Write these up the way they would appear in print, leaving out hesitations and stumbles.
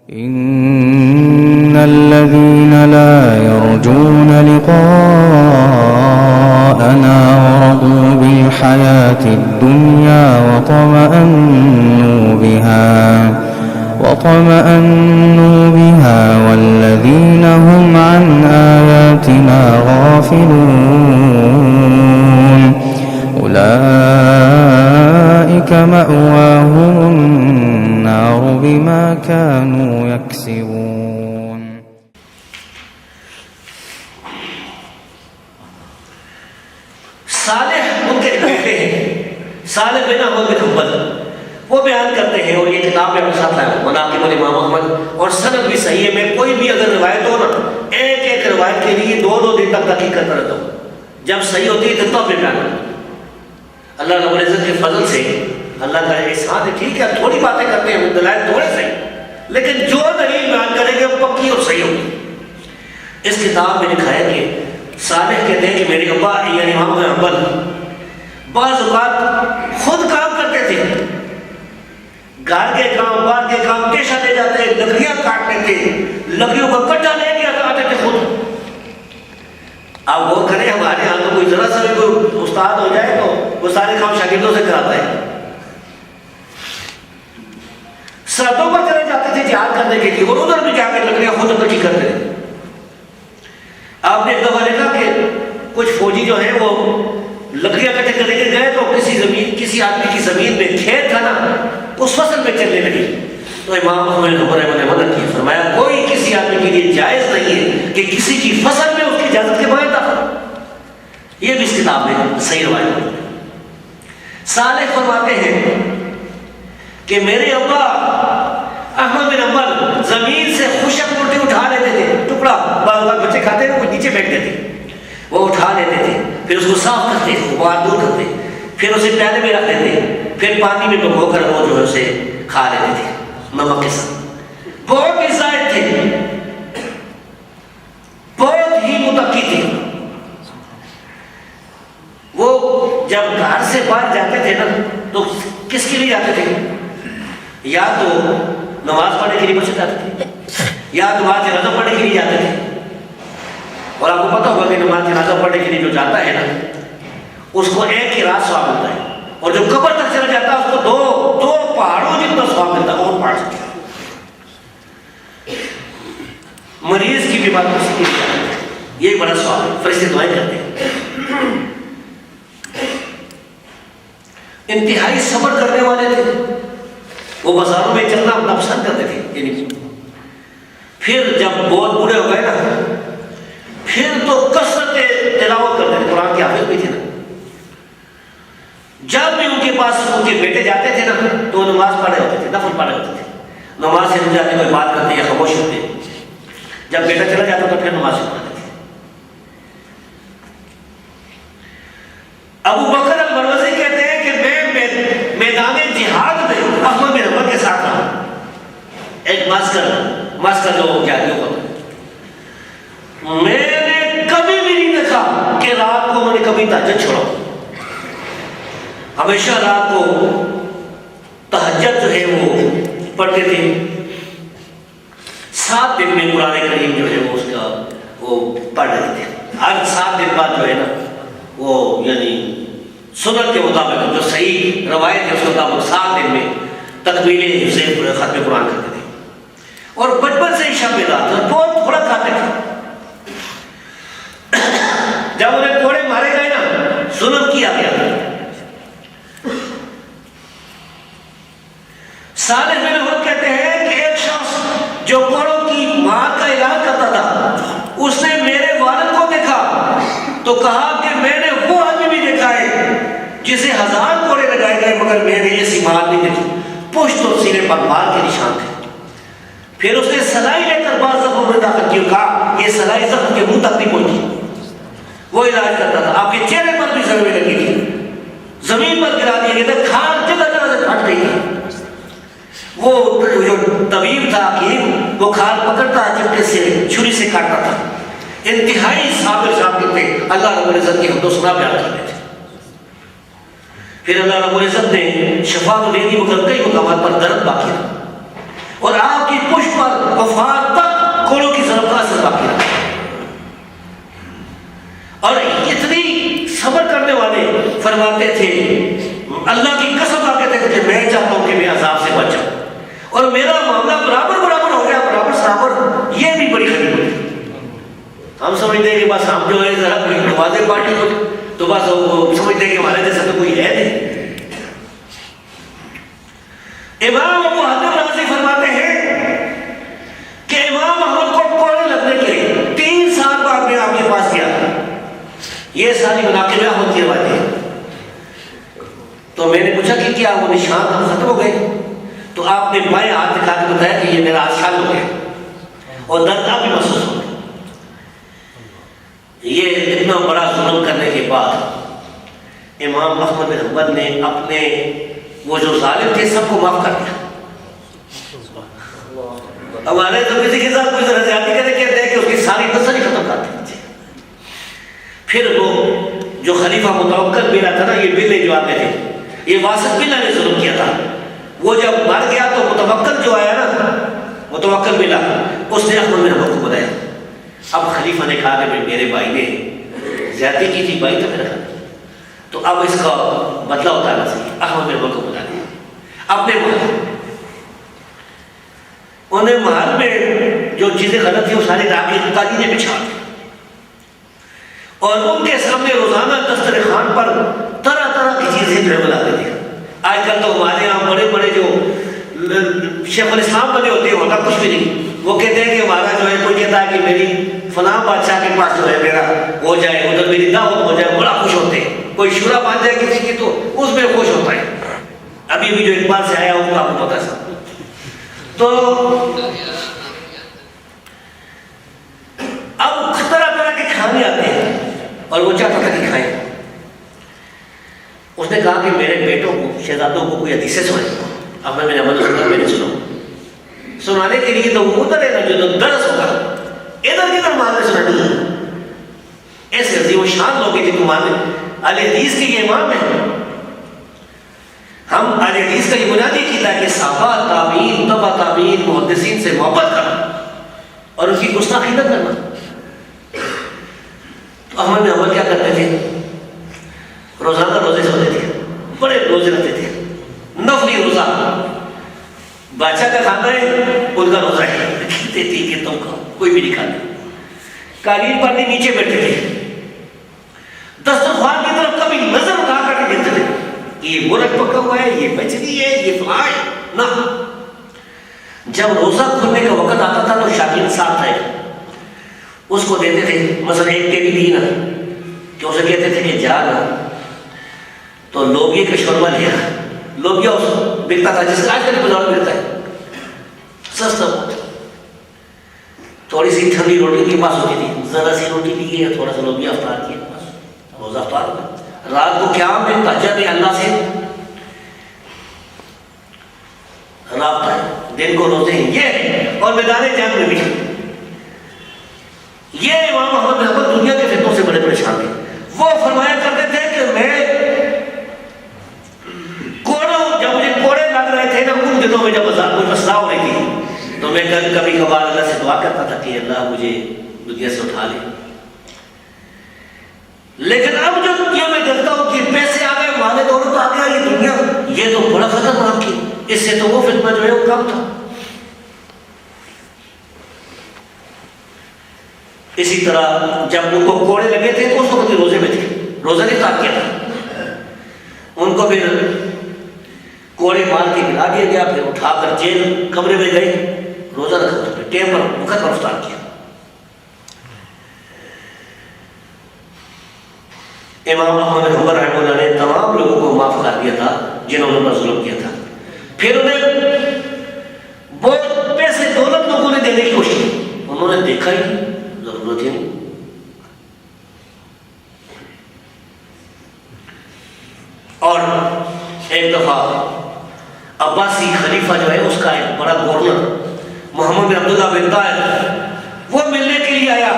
إن الذين لا يرجون لقاءنا ورضوا بالحياة الدنيا وطمأنوا بها والذين هم عن آياتنا غافلون أولئك مأواهم النار بما كانوا يكسبون. صالح ان کے بیٹے ہیں، صالح بن احمد بن حنبل، وہ بیان کرتے ہیں، اور یہ کتاب میں اپنے ساتھ لایا ہوں، مناقب الامام احمد، اور سند بھی صحیح ہے۔ میں کوئی بھی اگر روایت ہو نا، ایک ایک روایت کے لیے 2 دن تک تحقیق کرتا رہتا ہوں، جب صحیح ہوتی ہے تو پھر بیان کرتا ہوں۔ اللہ رب العزت کے فضل سے، اللہ کا احسان ہے، ٹھیک ہے تھوڑی باتیں کرتے ہیں، دلائل تھوڑے صحیح، لیکن جو دلیل بیان کریں گے وہ پکی اور صحیح ہوگی۔ اس کتاب میں لکھا ہے کہ صالح کہتے ہیں کہ میرے ابا یعنی امام بن حنبل بعض اوقات خود کام کرتے تھے، گھر کے کام، باہر کے کام، پیشہ لے جاتے، لکڑیاں کاٹتے تھے، لکڑیوں کا کٹا لے کے آتے تھے خود۔ اب وہ کریں، ہمارے یہاں تو کوئی ذرا سا بھی کوئی استاد ہو جائے تو وہ سارے کام شاگردوں سے کراتا ہے۔ سردوں پر چلے جاتے تھے جہاد کرنے کے لیے، اور ادھر بھی جا کے لکڑیاں خود اکٹھی کرتے تھے۔ آپ نے ایک دفعہ دیکھا کہ کچھ فوجی جو ہیں وہ لکڑیاں اکٹھے کرنے کے گئے تو کسی آدمی کی زمین میں کھیت تھا نا، اس فصل میں چلنے لگی، تو امام احمد بن حنبل نے منع کیا، فرمایا کوئی کسی آدمی کے لیے جائز نہیں ہے کہ کسی کی فصل میں اس کی اجازت کے بغیر داخل۔ یہ بھی اس کتاب میں صحیح روایت ہے۔ صالح فرماتے ہیں کہ میرے ابا احمد بن حنبل زمین سے خشک روٹی اٹھا لیتے تھے، ٹکڑا، بعض بچے کھاتے ہیں وہ نیچے پھینک دیتے، وہ اٹھا لیتے تھے، پھر اس کو صاف کرتے، غبار دور کرتے، پھر اسے پیالے میں رکھ دیتے، پھر پانی میں ڈبو کر وہ جو ہے اسے کھا لیتے تھے نمک کے ساتھ۔ بہت ہی زاہد تھے، بہت ہی متقی تھے۔ وہ جب گھر سے باہر جاتے تھے نا تو کس کے لیے جاتے تھے؟ یا تو نماز پڑھنے کے لیے مسجد جاتے تھے، یا نماز جنازہ پڑھنے کے لیے جاتے تھے۔ اور آپ کو پتہ ہوگا کہ نماز جنازہ پڑھنے کے لیے جو جاتا ہے نا اس کو ایک ہی رات ثواب ملتا ہے، اور جو قبر تک چلا جاتا ہے اس کو دو پہاڑوں جتنا ثواب ملتا ہے، اور پہاڑ سے۔ مریض کی بیماری کو سکون ملتا ہے، یہ بڑا ثواب ہے، فرشتے دعائیں کرتے ہیں۔ انتہائی صبر کرنے والے تھے، وہ بازاروں میں چلنا اپنا پسند کرتے تھے، یعنی پھر جب بہت بوڑھے ہو گئے نا پھر تو کثرت تلاوت کرتے تھے، قرآن کے حافظ بھی تھے نا۔ جب بھی ان کے پاس ان کے بیٹے جاتے تھے نا تو وہ نماز پڑھ رہے ہوتے تھے، نفل پڑھ رہے ہوتے تھے، نماز سے جاتے کوئی بات کرتے یا خاموش ہوتے، جب بیٹا چلا جاتا تو پھر نماز سے پڑھتے تھے۔ ابو بکر المروزی کہتے ہیں کہ میں میدان جہاد میں احمد بن حنبل کے ساتھ رہا، ایک ماسکر جو جاگیوں کا، میں نے کبھی بھی نہیں دیکھا کہ رات کو میں نے کبھی تہجد چھوڑا، ہمیشہ رات کو تہجد جو ہے وہ پڑھتے تھے۔ 7 دن میں قرآن کریم جو ہے وہ اس کا وہ پڑھ رہے تھے، ہر 7 دن بعد جو ہے نا وہ یعنی سنت کے مطابق جو صحیح روایت ہے اس کے مطابق 7 دن میں تکمیل ختم قرآن کرتے تھے، اور بچپن سے ہی شب بیدار تھے، بہت تھوڑا کھاتے تھے۔ جب انہیں کوڑے مارے گئے نا سنت کیا گیا۔ صالح بن حنبل کہتے ہیں کہ ایک شخص جو کوڑوں کی مار کا اعلان کرتا تھا، اس نے میرے والد کو دیکھا تو کہا کہ میں نے وہ آدمی بھی دیکھا ہے جسے 1000 کوڑے لگائے گئے مگر میں نے ایسی مار نہیں دیکھی، پشت اور سینے پر مار کے نشان تھے۔ پھر اس نے سلائی لے کر بعض زخموں میں داخل کی، کہا یہ سلائی زخم کے منہ تک نہیں پہنچی، وہ علاج کرتا تھا۔ آپ کے چہرے پر بھی ضربیں لگی تھی، زمین پر گرا دیا گیا تھا، کھال جگہ جگہ سے پھٹ گئی تھی۔ وہ جو طبیب تھا حکیم، وہ کھال پکڑتا چمٹے سے چھری سے کاٹتا تھا۔ انتہائی صابر شاکر تھے، اللہ رب العزت کی حمد و ثنا بیان کرتے تھے۔ پھر اللہ رب العزت نے شفا تو دے دی مگر کئی مقامات پر درد باقی رہا، اور آپ کی پشت پر نمازیں پڑھنی ہو تو بس وہ سمجھتے ہیں کہ ہمارے جیسا تو کوئی ہے نہیں. امام ابو حاتم رازی فرماتے ہیں کہ امام احمد کو کوڑے لگنے کے 3 سال بعد میں آپ کے پاس گیا. یہ ساری مناقبیں ہوتی ہیں باتیں. تو میں نے پوچھا کہ کیا وہ نشان ختم ہو گئے؟ تو آپ نے بائیں ہاتھ دکھا کے بتایا کہ یہ میرا ہاتھ شال ہو گیا اور درد بھی محسوس ہو گیا. یہ اتنا بڑا ظلم کرنے کے بعد امام احمد بن حنبل نے اپنے وہ جو ظالم تھے سب کو معاف کر دیا. ہمارے تو کسی کے ساتھ کوئی ذرا زیادتی کرنے کہتے ہیں کہ اس کی ساری نسل ہی ختم کر دی. پھر وہ جو خلیفہ متوکل بلا تھا نا، یہ بلے جو آتے تھے، یہ واسط بلا نے ظلم کیا تھا. وہ جب مر گیا تو متوکل جو آیا نا، متوکل بلا، اس نے احمد بن حنبل کو بتایا. اب خلیفہ نے کہا کہ میرے بھائی نے زیادتی کی تھی، بھائی تھا میرا، تو اب اس کا بدلہ اتارنا چاہیے. احمد بن حنبل کو بتا دیا اپنے محل. انہیں محل میں جو چیزیں غلط تھیں وہ سارے راگی قاضی نے بچھا دی اور ان کے سامنے روزانہ دسترخوان پر طرح طرح کی چیزیں جو ہے بناتے تھے. آج کل تو ہمارے یہاں بڑے بڑے جو شیخ الاسلام بنے ہوتے ہیں ہوتا کچھ بھی نہیں. وہ کہتے ہیں کہ ہمارا جو ہے، کوئی کہتا ہے کہ میری فلاں بادشاہ کے پاس جو ہے میرا ہو جائے، ادھر میری دعوت ہو جائے، بڑا خوش ہوتے ہیں. کوئی شورا بن جائے کسی کی تو اس میں خوش ہوتا ہے. ابھی بھی جو اقبال سے آیا ہوں آپ کو پتا ہے. تو اب طرح طرح کے کھانے آتے ہیں اور وہ چاہتا تھا کہ کھائیں. اس نے کہا کہ میرے بیٹوں کو، شہزادوں کو کوئی حدیثیں سنائیں. اب میں نے عمل سنا، میں نے سنا سنانے کے لیے تو وہ ادھر ہے نا جو درس ہوگا، ادھر کدھر ماننے سنانی ہے. ایسے عظیم و شان لوگ ہیں جن کو ماننے. اہل حدیث کے یہ امام ہیں. ہم اہل حدیث کا یہ بنیادی عقیدہ ہے کہ صحابہ، تابعین، تبع تابعین، محدثین سے محبت کرنا اور ان کی گستاخی نہ کرنا. تو احمد بن حنبل کیا کرتے تھے؟ روزانہ روزے سوتے تھے، بڑے روزے رکھتے تھے، نفلی روزہ. بادشاہ کا کھانا ہے، ان کا روزہ ہے. کہتے تھے کہ تم کا کوئی بھی نہیں کھانا. قالین پر نہیں، نیچے بیٹھتے تھے. دسترخوان کی طرف کبھی نظر اٹھا کر کے دیکھتے تھے کہ یہ مرغ پکا ہوا ہے، یہ مچھلی ہے، یہ فلاں ہے. نہ، جب روزہ کھلنے کا وقت آتا تھا تو شاگرد ساتھ آئے، اس کو دیتے تھے. مثلا ایک ٹیبی دی نا، کہ اسے کہتے تھے کہ جا نا تو لوبیا کا شوربہ لیا. لوبیا اس بکتا تھا جس کا آج کل بازار ملتا ہے، سستا ہوتا. تھوڑی سی ٹھنڈی روٹی کے پاس ہوتی تھی، ذرا سی روٹی لی ہے، تھوڑا سا لوبیا افطار کیا، بس روزہ افطار ہوتا. رات کو قیام میں تہجد میں اللہ سے رابطہ ہے، دن کو روزے ہیں یہ، اور میدان جنگ میں بھی. یہ امام احمد بن حنبل دنیا کے فتنوں سے بڑے پریشان تھے. وہ فرمایا کرتے تھے کہ میں کوڑوں، جب مجھے کوڑے لگ رہے تھے نا، ان دنوں میں جب مجھ مسئلہ ہو رہی تھی تو میں کبھی کبھار اللہ سے دعا کرتا تھا کہ اللہ مجھے دنیا سے اٹھا لے. لیکن اب جو دنیا میں دیکھتا ہوں کہ پیسے آ گئے، مالے دولت تو آ گیا، یہ دنیا یہ تو بڑا خطرناک کی، اس سے تو وہ فتنہ جو ہے وہ کم تھا. اسی طرح جب ان کو کوڑے لگے تھے تو اس وقت بھی روزے میں تھے، روزہ نہیں کاٹ کیا تھا. ان کو پھر کوڑے مار کے گرا دیا گیا، پھر اٹھا کر جیل کمرے میں گئے، روزہ رکھا تھا، پھر ٹیم پر وقت پر افطار کیا. امام احمد بن حنبل رحمہ اللہ نے تمام لوگوں کو معاف کر دیا تھا جنہوں نے ظلم کیا تھا. پھر انہیں بہت پیسے دولت لوگوں نے دینے کی کوشش کی، انہوں نے دیکھا ہی ضرورت ہی نہیں. اور ایک دفعہ عباسی خلیفہ جو ہے اس کا ایک بڑا گورنر محمد بن عبداللہ بن طاہر وہ ملنے کے لیے آیا.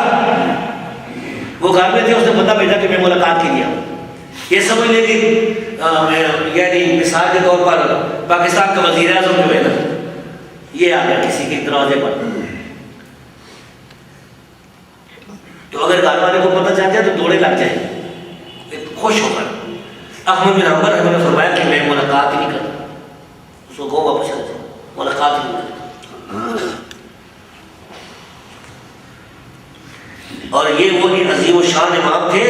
وہ گھر میں تھے، اس نے بندہ بھیجا کہ میں ملاقات کے لیے آؤں. یہ سمجھ لیں کہ یعنی مثال کے طور پر پاکستان کا وزیر اعظم جو ہے نا، یہ آ گیا کسی کے دروازے پر. تو اگر گھر والے کو پتہ چل جائے تو دوڑے لگ جائے خوش ہو کر. احمد بن حنبل رحمہ اللہ نے فرمایا کہ میں ملاقات ہی نہیں کرتا. اس کو گو واپس چل جائے، ملاقات ہی نہیں کرتا. اور یہ وہ عظیم الشان امام تھے،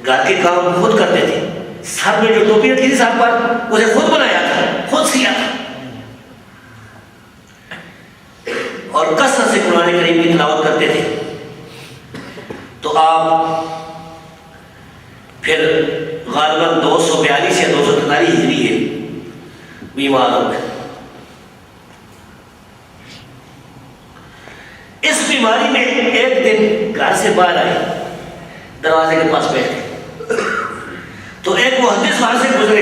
گھر کے کام خود کرتے تھے، سر میں جو ٹوپی رکھی تھی سر پر اسے خود بنایا تھا، خود سیا تھا، اور کثرت سے قرآن کریم کی تلاوت کرتے تھے۔ تو آپ پھر غالباً 242 یا 243 ہجری ہے بیمار ہو گئے۔ اس بیماری میں ایک دن گھر سے باہر آئے، دروازے کے پاس بیٹھے تو ایک محدث وہاں سے گزرے،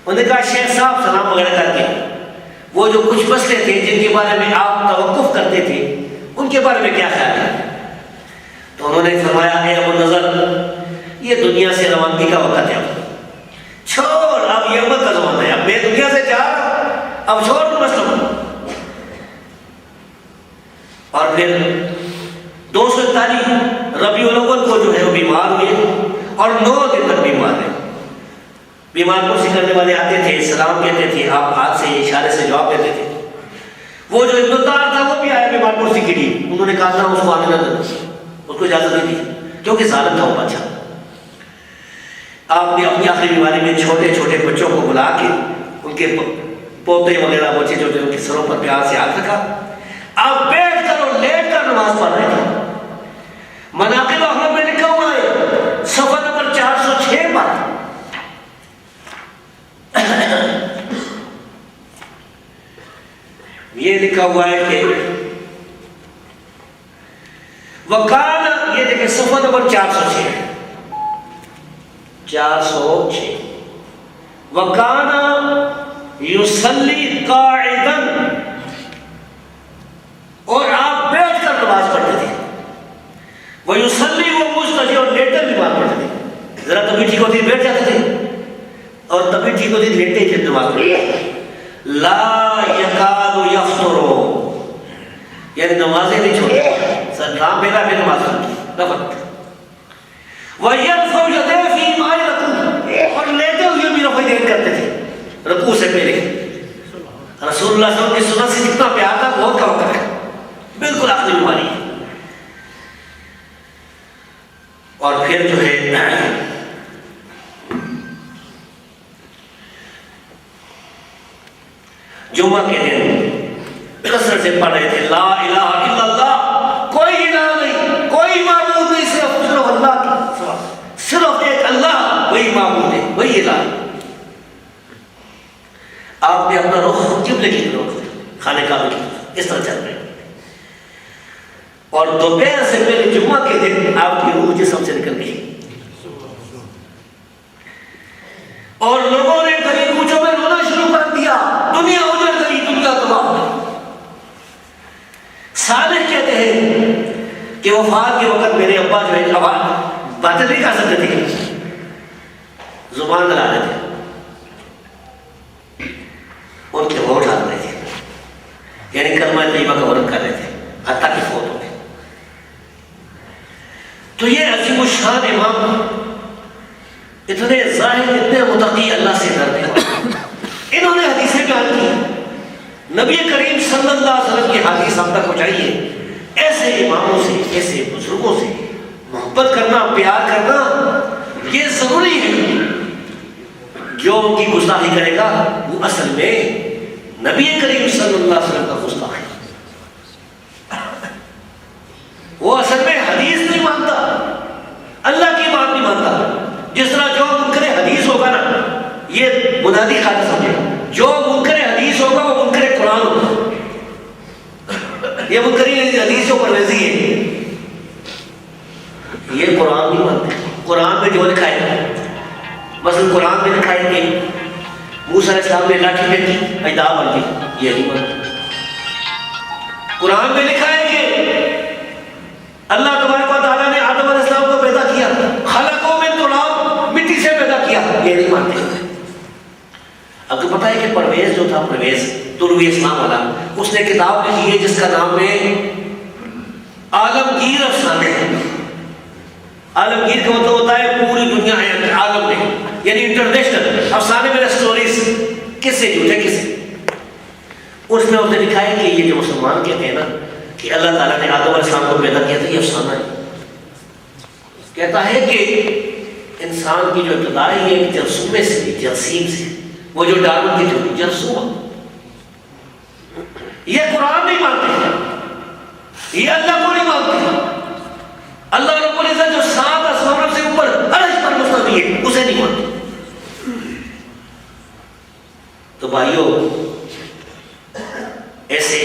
انہوں نے کہا شیخ صاحب سلام وغیرہ کر کے وہ جو کچھ مسئلے تھے جن کے بارے میں آپ توقف کرتے تھے ان کے بارے میں کیا خیال ہے؟ تو انہوں نے فرمایا اے ابو نظر، یہ دنیا سے روانگی کا وقت ہے، چھوڑ، اب یہ امت کا زمانہ ہے، اب میں دنیا سے جا رہا ہوں، اب چھوڑ مسئلہ۔ اور پھر 241 ربیع الاول کو جو ہے وہ بیمار ہوئے اور 9 دن تک بیمار رہے۔ بیمار کرسی کرنے والے آتے تھے، سلام کہتے تھے، آپ ہاتھ سے اشارے سے جواب دیتے تھے۔ وہ جو ابن طار تھا وہ بھی آیا بیمار کرسی کے لیے، انہوں نے کہا تھا اس کو آنے نہ دو، اس کو اجازت نہیں دی کیونکہ ظالم تھا وہ بادشاہ۔ آپ نے اپنی آخری بیماری میں چھوٹے چھوٹے بچوں کو بلا کے ان کے پوتے وغیرہ بچے جو ان کے سروں پر پیار سے ہاتھ رکھا، آپ بیٹھ کر اور لیٹ کر نماز پڑھ رہے تھے۔ مناقب احمد میں لکھا ہوا ہے صفحہ نمبر 406 پر یہ لکھا ہوا ہے کہ وکان، یہ دیکھیں صفحہ نمبر 406 وکان یصلی قاعدا، اور آپ بیٹھ کر نماز پڑھتے تھے، ویصلی ومضطجعا، اور لیٹے نماز پڑھتے تھے، ذرا طبیعت ٹھیک ہوتی بیٹھ جاتے تھے اور طبیعت ٹھیک ہوتی لیٹے ہی نماز پڑھتے۔ لا یکاد یفطر، یعنی نمازیں نہیں چھوڑتے، سر کام بیٹھا پھر نماز پڑھتے۔ وَيَرْفَعُ يَدَيْهِ فِي مَا يَرْكُعُ، اور لیٹے ہوئے بھی رفع دین کرتے تھے رکوع سے پہلے۔ رسول اللہ صلی اللہ علیہ وسلم کی سنت سے جتنا پیار تھا بہت کم کرے، بالکل آخری بیماری ہے۔ اور پھر جو ہے جمعہ کے دن کثرت سے پڑھ رہے تھے لا الہ الا اللہ، کوئی الہ نہیں، کوئی معبود نہیں، صرف اللہ کی، صرف ایک اللہ، وہی معبود ہے، وہی الہ۔ آپ نے اپنا رخ قبلے کی طرف، خانہ کعبہ کی طرف، اس طرح چل رہے ہیں۔ اور دوپہر سے پہلے جمعہ کے دن آپ کی روح جسم سے نکل گئی اور لوگوں نے گلی کوچوں میں رونا شروع کر دیا، دنیا اجڑ گئی، دنیا تباہ۔ صالح کہتے ہیں کہ وفات کے وقت میرے ابا جو ہے باتیں نہیں کر سکتے تھے، زبان لڑا رہے تھے، ان کے ہونٹ ہل رہے تھے، یعنی کلمہ طیبہ کا ورد کر رہے تھے، حتیٰ کہ فوت ہو گئے۔ تو یہ عظیم الشان امام اتنے ظاہر، اتنے متقی، اللہ سے ڈرتے، انہوں نے حدیثیں بیان کی، نبی کریم صلی اللہ علیہ وسلم کی حدیث ہم تک پہنچائی ہے۔ ایسے اماموں سے، ایسے بزرگوں سے محبت کرنا، پیار کرنا یہ ضروری ہے۔ جو ان کی گستاخی کرے گا وہ اصل میں نبی کریم صلی اللہ علیہ وسلم کا گستاخ ہے، وہ اصل میں حدیث نہیں مانتا، اللہ کی بات نہیں مانتا۔ جس طرح جو منکر حدیث ہوگا نا، یہ منادی خاطر سمجھے، جو منکر حدیث ہوگا وہ منکر قرآن ہوگا۔ یہ منکری حدیث جو پرویزی ہے، یہ قرآن نہیں مانتے۔ قرآن میں جو لکھا ہے، مثلا قرآن میں لکھا ہے کہ موسیٰ علیہ السلام نے لاٹھی پھینکی، اجدا بن گئی، یہ نہیں مانتے۔ قرآن میں لکھا ہے کہ اللہ تبارک و تعالیٰ نے آدم علیہ السلام کو پیدا کیا، خلقوں میں تراب، مٹی سے پیدا کیا، یہ نہیں مانتے۔ اب تو پتہ ہے کہ پرویز جو تھا، پرویز تروی اسلام والا، اس نے کتاب لکھی ہے جس کا نام ہے عالمگیر افسانے ہیں۔ عالمگیر کا مطلب ہوتا ہے پوری دنیا ہے عالم میں، یعنی انٹرنیشنل افسانے میں سٹوریز، کس سے جھوٹے کس سے۔ اس میں اس نے لکھا ہے کہ یہ جو مسلمان کہتے ہیں نا کہ اللہ تعالیٰ نے آدم علیہ السلام کو پیدا کیا تھا، یہ افسانہ ہے۔ کہتا ہے کہ انسان کی جو ابتدا ہے یہ جرثومے سے تھی، جرثیم سے، وہ جو ڈارون کی تھی جرثومہ۔ یہ قرآن نہیں مانتے، یہ اللہ کو نہیں مانتے۔ اللہ رب العزت جو 7 آسمانوں سے اوپر عرش پر مستوی ہے اسے نہیں مانتے۔ تو بھائیوں، ایسے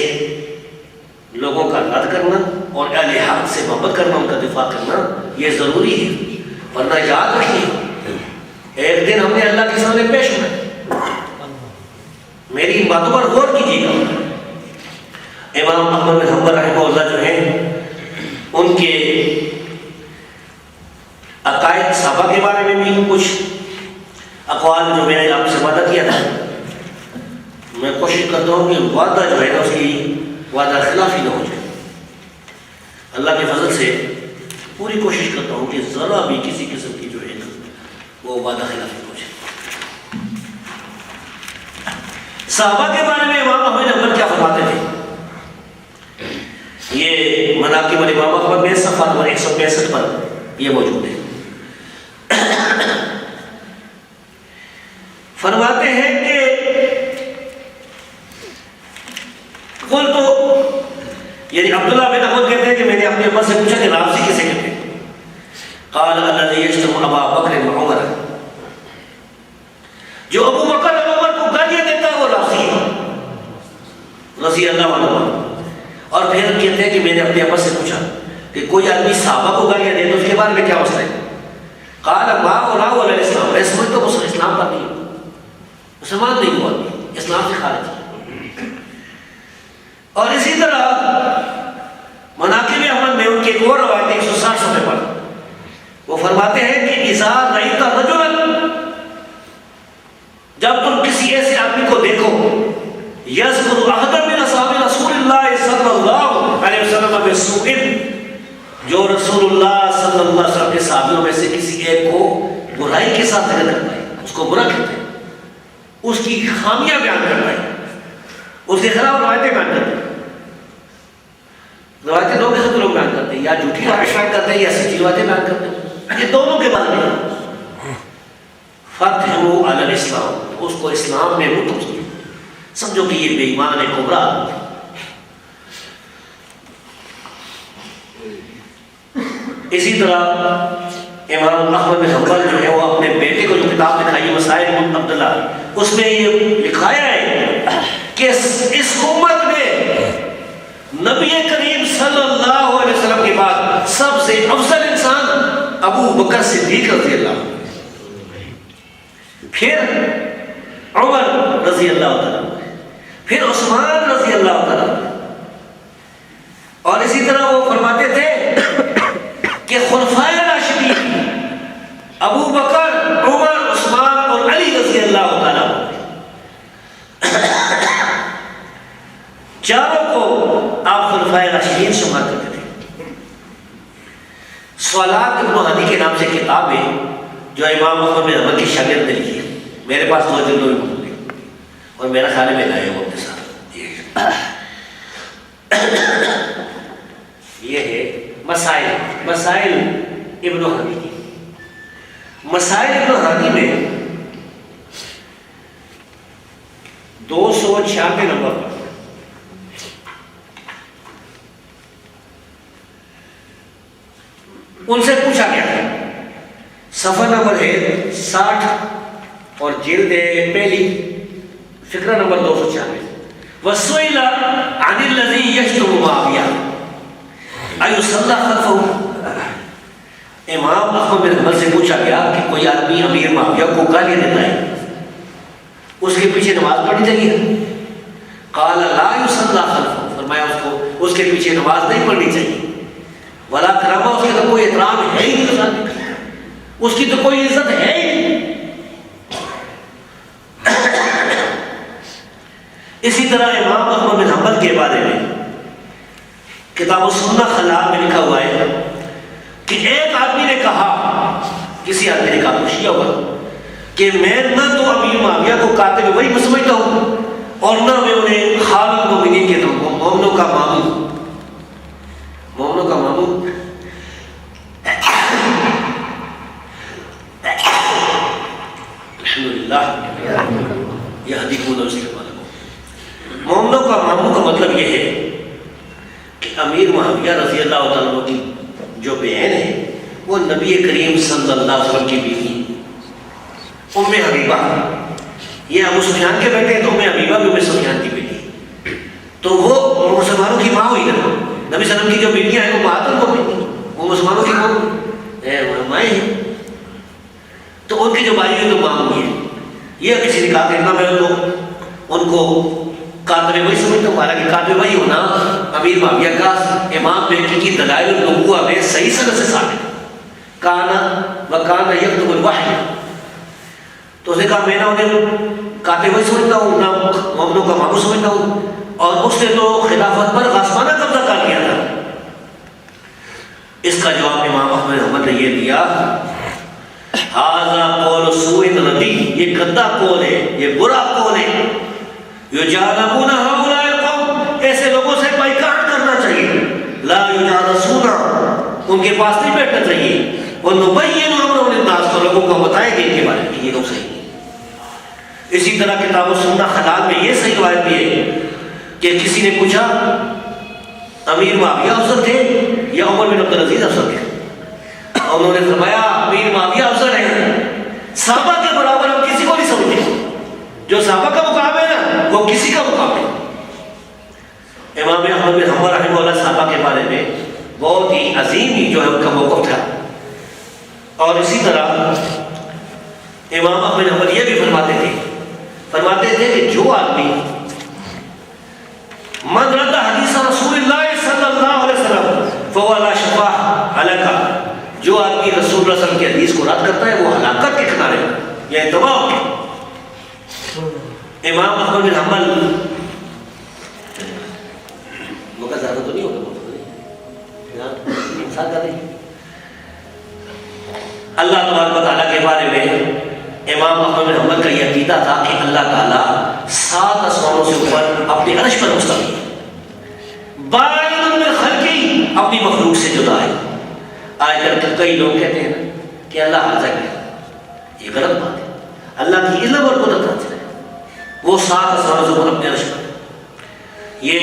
لوگوں کا رد کرنا اور اہل حق سے محبت کرنا، ان کا دفاع کرنا یہ ضروری ہے، ورنہ یاد رکھیے ایک دن ہم نے اللہ کے سامنے پیش ہونا ہے۔ میری ان باتوں پر غور کیجیے گا۔ امام احمد بن حنبل رحمہ اللہ جو ہیں، ان کے عقائد صحابہ کے بارے میں بھی کچھ اقوال جو میں نے آپ سے وعدہ کیا تھا، میں کوشش کرتا ہوں کہ وعدہ جو ہے نا اس کی وعدہ خلافی نہ ہو جائے۔ اللہ کے فضل سے پوری کوشش کرتا ہوں کہ ذرا بھی کسی قسم کی جو ہے نا وہ وعدہ خلافی نہ ہو جائے۔ صحابہ کے بارے میں امام احمد بن حنبل کیا فرماتے تھے؟ یہ مناقب الامام احمد میں صفحہ نمبر 165 پر یہ موجود ہے۔ فرماتے ہیں کہ قل تو یعنی عبداللہ بن عمر کہتے ہیں کہ میں نے اپنے ابا سے پوچھا کہ رافضی کسے کہتے ہیں؟ قال الذي يشتم ابا بکر وعمر، جو ابو بکر اور عمر کو گالیاں دیتا ہے وہ رافضی ہے رضی اللہ عنہ۔ اور پھر کہتے ہیں کہ میں نے اپنے ابا سے پوچھا کہ کوئی آدمی صحابہ کو گالیاں دے تو اس کے بارے میں کیا مسئلہ ہے؟ قال ما اراء علی الاسلام، میں سمجھتا ہوں وہ اسلام پر نہیں ہوا، مسلمان نہیں ہوا، اسلام سے خارج ہے۔ اور اسی طرح مناقب احمد میں ان کی ایک اور روایت 160 صفحے پر وہ فرماتے ہیں کہ اذا رأیت رجلا، جب تم کسی ایسے آدمی کو دیکھو یذکر احد من اصحاب رسول اللہ صلی اللہ علیہ وسلم بسوء، جو رسول اللہ صلی اللہ علیہ وسلم کے صحابیوں میں سے کسی ایک کو برائی کے ساتھ ذکر کرتا ہے، اس کو برا کہتا ہے، اس کی خامیاں بیان کرتا ہے، اس کے خلاف روایتیں بیان کرتے ہیں۔ روایتیں دو قسم کے لوگ بیان کرتے ہیں، یا جھوٹی روایتیں بیان کرتے ہیں یا سچی روایتیں بیان کرتے ہیں، یہ دونوں کے بارے میں فَاتِحُوا عَلَى الْإِسْلَامِ، اس کو اسلام میں متم سمجھو کہ یہ بے ایمان ہے، گمراہ۔ اسی طرح امام احمد بن حنبل جو ہے وہ اپنے بیٹے کو جو کتاب لکھائی مسائل ابن عبداللہ، اس میں یہ لکھایا ہے کہ اس امت میں نبی کریم صلی اللہ علیہ وسلم کے بعد سب سے افضل انسان ابو بکر صدیق رضی اللہ عنہ، پھر عمر رضی اللہ تعالیٰ، پھر عثمان رضی اللہ تعالیٰ، اور اسی طرح وہ فرماتے تھے کہ خلفائے راشدین ابو بکر، عمر، عثمان اور علی رضی اللہ تعالیٰ چاروں کو آپ خلفائے راشدین شمار کرتے تھے۔ سوالات ابن ہدی کے نام سے کتاب ہے جو امام احمد بن حنبل کی شاگرد نے لکھی ہے، میرے پاس 2 جلدوں میں موجود ہے اور میرا خیال میں لائے وہ اپنے ساتھ۔ یہ ہے مسائل ابن ہدی کی۔ مسائل ابن ہدی میں 296 نمبر پر ان سے پوچھا گیا ہے، صفحہ نمبر ہے 60 اور جلد پہلی فقرہ نمبر 296، وَسُئِلَ عَنِ الَّذِي يَشْتُمُ مُعَاوِيَةَ أَيُصَلَّى خَلْفَهُ، امام احمد بن حنبل سے پوچھا گیا کہ کوئی آدمی امیر معاویہ کو گالیاں دیتا ہے، اس کے پیچھے نماز پڑھنی چاہیے؟ قال لا يصلى خلفه، فرمایا اس کے پیچھے نماز نہیں پڑھنی چاہیے، ولا کرامہ، اس کا تو کوئی احترام ہے ہی نہیں، اس کی تو کوئی عزت ہے ہی نہیں۔ اسی طرح امام احمد بن حنبل کے بارے میں کتاب السنہ خلال میں لکھا ہوا ہے کہ ایک آدمی نے کہا، کسی آدمی نے کہا، شیعہ ہوگا، کہ میں نہ تو امیر معاویہ کو قاتل وہی میں سمجھتا ہوں اور نہ میں انہیں خالق المؤمنین کے مومنوں کا معمول، مطلب یہ ہے کہ امیر معاویہ رضی اللہ تعالیٰ عنہ کی جو بہن ہے وہ نبی کریم صلی اللہ علیہ وسلم کی بیوی ام حبیبہ، یہ ابو سفیان کے بیٹے ہیں تو ام حبیبہ بھی ام سفیان کی بیٹی، تو وہ مسلمانوں کی ماں ہوئی نا، نبی صلی اللہ علیہ وسلم کی جو بیویاں ہیں وہ مہاتن کو بیٹی، وہ مسلمانوں کی مائیں ہیں، تو ان کی جو بھائی ہوئی تو ماں ہوئی ہے۔ یہ کسی نے کہا کہ اتنا میں ان کو کاتب وہی سمجھتا ہوں، حالانکہ کاتب وہی ہونا امیر معاویہ کا امام مہدی کی دلائل النبوہ میں صحیح سند سے ثابت ہے، کانا وکانا یکتب الوحی، تو اس نے کہا میں نہ انہیں کاتب وہی سمجھتا ہوں، نہ مومنوں کا مامو سمجھتا ہوں، اور اس نے تو خلافت پر غاصبانہ قبضہ کر لیا تھا۔ اس کا جواب امام احمد بن حنبل نے یہ دیا، ھذا قول سوء ردی، یہ گندا قول ہے، یہ برا قول ہے، یجالبون ہؤلاء القوم، ایسے لوگوں سے بائیکاٹ کرنا چاہیے، لا یجالسون، ان کے پاس نہیں بیٹھنا چاہیے، ونبین امرهم للناس، تو لوگوں کو بتائیں گے ان کے بارے میں یہ لوگ صحیح نہیں۔ اسی طرح کتاب السنہ خلال میں یہ صحیح روایت بھی ہے کہ کسی نے پوچھا امیر معاویہ افضل تھے یا عمر بن عبدالعزیز افضل تھے، اور انہوں نے فرمایا امیر معاویہ افضل ہیں، صحابہ کے برابر ہم کسی کو نہیں سمجھتے، جو صحابہ کا مقام ہے نا وہ کسی کا مقام ہے۔ امام احمد بن حنبل رحمہ اللہ صحابہ کے بارے میں بہت ہی عظیم ہی جو ہے ان کا موقف تھا، اور اسی طرح امام احمد بن حنبل یہ بھی فرماتے تھے کہ جو آدمی من رد حدیث رسول اللہ صلی اللہ علیہ وسلم فهو علی شفا ہلاکہ، جو آدمی رسول اللہ صلی اللہ علیہ وسلم کی حدیث کو رد کرتا ہے وہ ہلاکت کے کنارے پر، یہ تمام۔ امام احمد بن حنبل وہ کا زیادہ تو نہیں ہوگا، انسان کا نہیں، اللہ تبارک و تعالیٰ کے بارے میں امام احمد بن حنبل کا یہ عقیدہ تھا کہ اللہ تعالیٰ 7 آسمانوں سے اوپر اپنے عرش پر مستوی ہے، باعث من خلقی، اپنی مخلوق سے جدا ہے۔ آج کل کئی لوگ کہتے ہیں کہ اللہ ہر جگہ ہے، یہ غلط بات ہے، اللہ کی علم اور قدرت حاصل ہے، وہ 7 آسمانوں سے اوپر اپنے عرش پر۔ یہ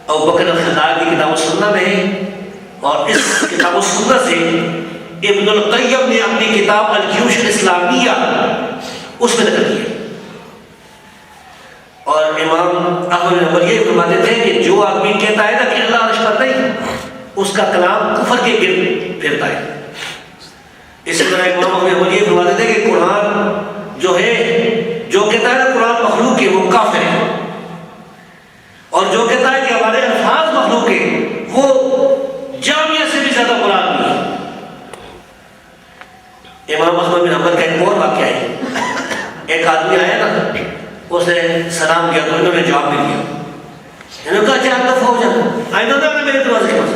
ابوبکر الخطاب کی کتاب السنہ میں ہے، اور اس کتاب السنہ سے ابن القیم نے اپنی کتاب الجیوش الاسلامیہ اس میں نقل کیا، اور امام احمد بن حنبل یہ فرماتے تھے کہ جو آدمی کہتا ہے نا کہ اللہ عرش پر نہیں، اس کا کلام کفر کے گرد پھرتا ہے۔ اسی طرح امام احمد بن حنبل یہ فرماتے تھے کہ قرآن جو ہے، جو کہتا ہے نا قرآن مخلوق ہے وہ کافر ہے، اور جو کہتا ہے کہ ہمارے الفاظ مخلوق ہے وہ جامعہ سے بھی زیادہ برا آدمی ہے۔ امام احمد بن حنبل کا ایک اور واقعہ ہے، ایک آدمی آیا نا، اس نے سلام کیا تو انہوں نے جواب نہیں دیا، انہوں نے کہا اچھا آپ دفعہ ہو جانا، آئندہ نہ میرے دروازے کے پاس،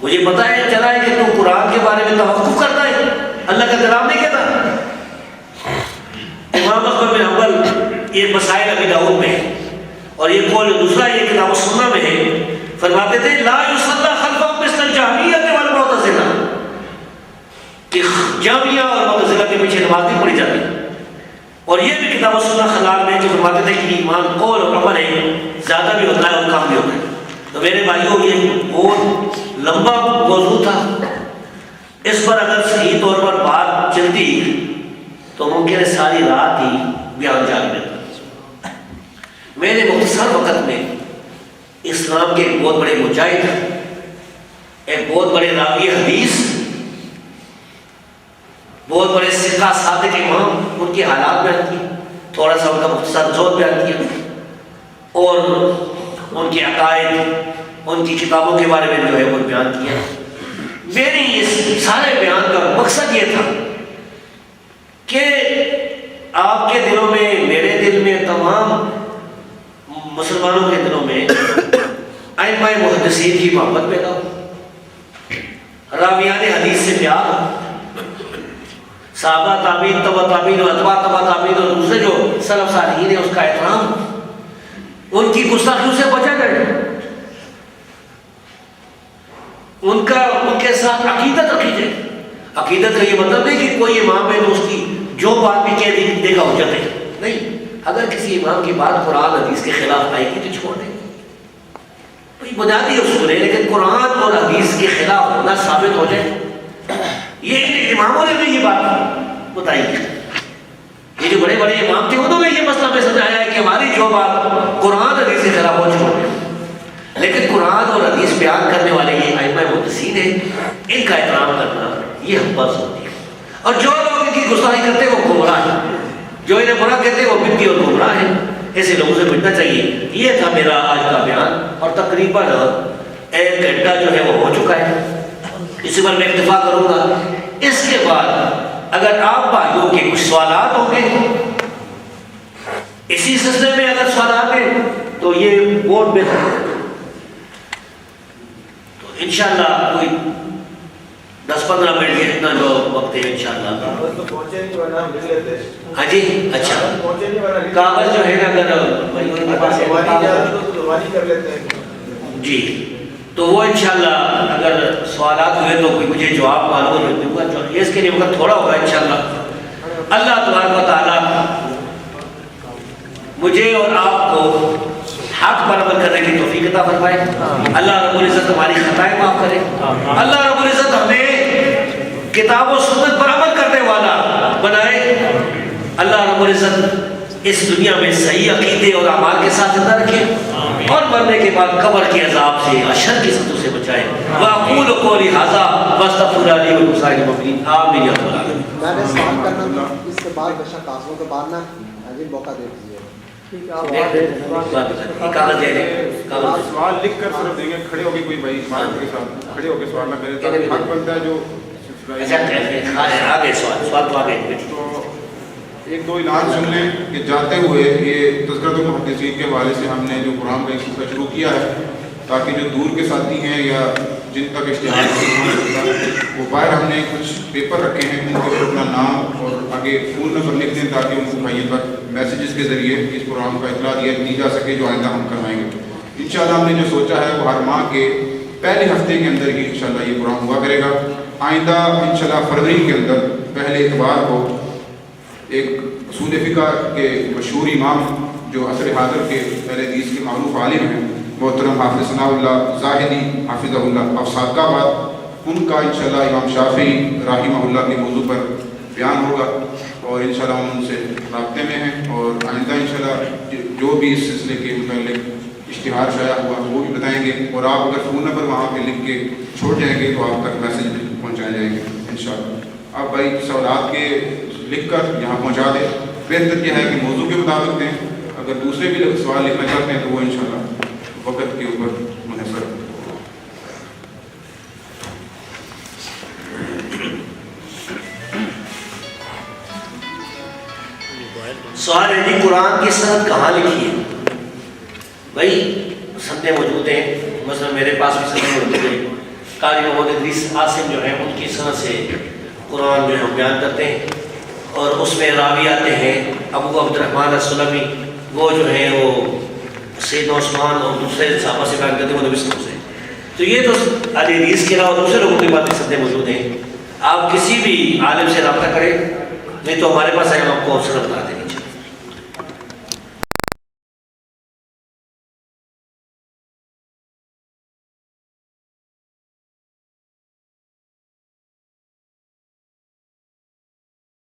مجھے پتا ہے چلا ہے کہ تم قرآن کے بارے میں توقف کرتا ہے، اللہ کا کلام نہیں کہتا۔ امام احمد بن حنبل یہ مسائل ابی داؤد میں ہے، اور یہ قول دوسرا یہ کتاب السنہ میں ہے، فرماتے تھے لا یصلی خلفهم مثل الجہمیۃ والمعتزلہ، کہ جامعہ اور معتزلہ کے پیچھے نماز نہیں پڑھی جاتی، اور یہ بھی کتاب السنہ خلال میں جو فرماتے تھے کہ ایمان قول اور عمل ہے، زیادہ بھی ہوتا ہے اور کم بھی ہوتا ہے۔ تو میرے بھائیوں یہ بہت لمبا موضوع تھا، اس پر اگر صحیح طور پر بات چلتی تو ممکن ہے ساری رات ہی بیان جاری رہتا۔ میرے مختصر وقت میں اسلام کے ایک بہت بڑے مجاہد، ایک بہت بڑے راوی حدیث، بہت بڑے ثقہ صادق امام، ان کے حالات بیان کیے، تھوڑا سا ان کا مختصر ذوق بیان کیا، اور ان کے عقائد، ان کی کتابوں کے بارے میں جو ہے وہ بیان کیا۔ میری اس سارے بیان کا مقصد یہ تھا کہ آپ کے دلوں میں، میرے دل میں، تمام مسلمانوں کے دلوں میں ائمہ محدثین کی محبت پیدا ہو، راویان حدیث سے پیار ہو، صحابہ تابعین، تبع تابعین اور اتباع تبع تابعین اور دوسرے جو سلف صالحین ہیں اس کا احترام، ان کی گستاخیوں سے بچا جائے، ان کے ساتھ عقیدت رکھی جائے۔ عقیدت کا یہ مطلب نہیں کہ کوئی امام ہے تو اس کی جو بات بھی کہہ دے گا حجت ہے، نہیں، اگر کسی امام کی بات قرآن حدیث کے خلاف آئے گی تو چھوڑ دیں۔ بنیادی اصول ہے، لیکن قرآن اور حدیث کے خلاف نہ ثابت ہو جائے۔ یہ اماموں نے بھی یہ بات بتائی ہے، یہ جو بڑے بڑے امام تھے انہوں نے یہ مسئلہ میں سمجھایا ہے کہ ہماری جو بات قرآن حدیث کے خلاف ہو چھوڑ، لیکن قرآن اور حدیث بیان کرنے والے یہ ائمہ محدثین ہیں، ان کا احترام کرنا یہ ہم پر ہوتی ہے۔ اور جو لوگ ان کی گستاخی کرتے ہیں وہ گمراہ ہیں، جو انہیں برا کہتے ہیں وہ بدعتی اور گمراہ ہیں، ایسے لوگوں سے بچنا چاہیے۔ یہ تھا میرا آج کا بیان، اور تقریباً 1 گھنٹہ جو ہے وہ ہو چکا ہے، اسی پر میں اکتفا کروں گا۔ اس کے بعد اگر آپ بھائیوں کے کچھ سوالات ہوں گے اسی سلسلے میں، اگر سوالات ہیں تو یہ بورڈ میں تو انشاءاللہ کوئی 10-15 منٹ کے اتنا جو وقت ہے انشاءاللہ۔ ہاں جی، اچھا کاغذ جو ہے نا اگر جی تو وہ انشاءاللہ اگر سوالات ہوئے تو کوئی مجھے جواب معلوم ہو دوں گا، اس کے لیے وقت تھوڑا ہوگا انشاءاللہ۔ اللہ تبارک و تعالیٰ مجھے اور آپ کو حق پر عمل کرنے کی توفیق عطا فرمائے، اللہ رب العزت ہماری خطائیں معاف کرے، اللہ رب العزت ہمیں کتاب و سنت پر عمل کرنے والا بنائے، اللہ رب العزت اس دنیا میں صحیح عقیدے اور اعمال کے ساتھ زندہ رکھے، اور مرنے کے بعد قبر کے عذاب سے، اشر کی سطح سے بچائے۔ وَأَقُولُ قَوْلِي هَذَا وَأَسْتَغْفِرُ لِي وَلَكُمْ سَائِرِ الْمُؤْمِنِينَ آمین یا رب العالمین۔ میں نے سوال کرنا تھا اس کے بعد بشک قاسموں کے بعد نا جی موقع دے دیجیے۔ کاغذ دے دیں، سوال لکھ کر صرف دیں گے، کھڑے ہو کے کوئی بھائی کے ساتھ کھڑے ہو کے سوال نہ کرے، تاکہ حق بنتا ہے جو آگے سوال تو آگے۔ تو 1-2 اعلان سن لیں کہ جاتے ہوئے یہ تذکرۃ المحدثین کے حوالے سے ہم نے جو قرآن کا سلسلہ شروع کیا ہے، تاکہ جو دور کے ساتھی ہیں یا جن تک اشتہار نہیں ہو سکتا، وہ باہر ہم نے کچھ پیپر رکھے ہیں، ان کے اپنا نام اور آگے فون نمبر لکھ دیں، تاکہ ان کو بھائیوں پر میسیجز کے ذریعے اس پروگرام کا اطلاع دی جا سکے، جو آئندہ ہم کروائیں گے۔ انشاءاللہ ہم نے جو سوچا ہے وہ ہر ماہ کے پہلے ہفتے کے اندر ہی انشاءاللہ یہ پروگرام ہوا کرے گا۔ آئندہ انشاءاللہ فروری کے اندر پہلے اتوار کو ایک اصول فقہ کے مشہور امام جو عصر حاضر کے اہل حدیث کے معروف عالم ہیں، محترم حافظ ثناء اللہ زاہدی حافظہ اللہ آف صادق آباد، ان کا انشاءاللہ امام شافعی رحمہ اللہ کے موضوع پر بیان ہوگا، اور انشاءاللہ ہم ان سے رابطے میں ہیں، اور آئندہ انشاءاللہ جو بھی اس سلسلے کے متعلق اشتہار شائع ہوا وہ بھی بتائیں گے، اور آپ اگر فون نمبر وہاں پہ لکھ کے چھوڑ جائیں گے تو آپ تک میسیج پہنچائے جائیں گے انشاءاللہ۔ آپ بھائی سوالات کے لکھ کر یہاں پہنچا دیں، بہتر یہ ہے کہ موضوع کے مطابق دیں، اگر دوسرے بھی سوال لکھنا چاہتے ہیں تو وہ انشاءاللہ وقت کے اوپر منحصر۔ سوال ہے جی قرآن کی سند کہاں لکھی ہے؟ بھائی سندیں موجود ہیں، مثلا میرے پاس بھی سندیں موجود ہیں، قاری محمد ادریس عاصم جو ہیں ان کی سند سے قرآن جو ہے ہم بیان کرتے ہیں، اور اس میں راوی آتے ہیں ابو عبد الرحمن السلمی، وہ جو ہیں وہ سیدنا عثمان اور دوسرے صحابہ سے بیان کرتے ہیں، وہ نبی صلی اللہ علیہ وسلم سے۔ تو یہ تو اہل حدیث کے علاوہ دوسرے لوگوں کی باتیں سندیں موجود ہیں، آپ کسی بھی عالم سے رابطہ کریں، نہیں تو ہمارے پاس آئے ہم آپ کو سند بتا دیں گے۔